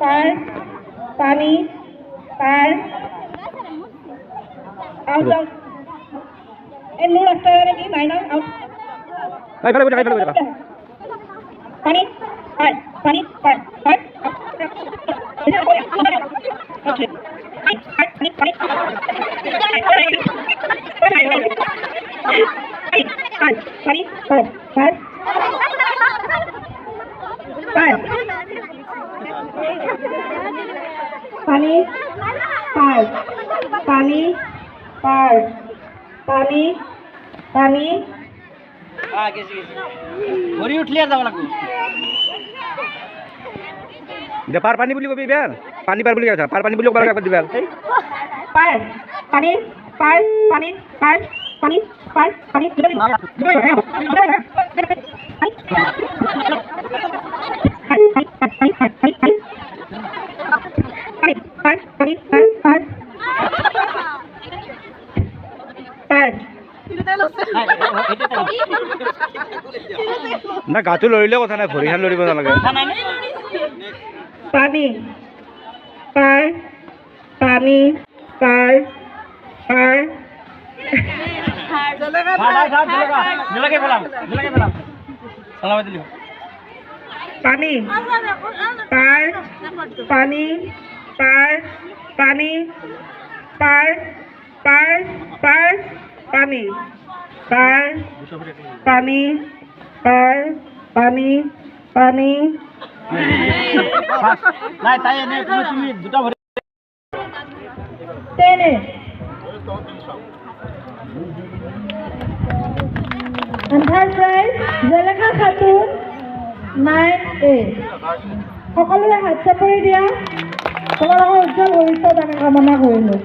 পার পানি পার out out এই no রাস্তা নাকি মাইনাস আউট ভাই ভালো ভালো ভালো পানি পার পানি পার পার ওকে পানি পানি পানি পানি পার পার পার পানি পার পানি পার পানি পানি ভরি উঠলি আর যাব লাগবে দে পার পানি বুলি কবি বেল পানি পার বুলি কথা পার পানি বুলি কবা লাগবে দিবেল পার পানি পার পানি পার পানি পার পানি না গাটো লৰিলে কথা নাই ভৰিখান লৰিব নালাগে পানি পার পানি পার পার নিলাগে পেলাম সালামে দিলি পানি পার পানি পার পানি পার পার পার পানি পার পানি পার পানি পানি নাই তাই এনে তুমি দুটা ভরি টেনে এন্টাৰপ্ৰাইজ জেলেকা খাতুন 9A সকলোৰে হাত চাপৰি দিয়া তোমালোকৰ উজ্জ্বল ভৱিষ্যত আমি কামনা কৰিলোঁ।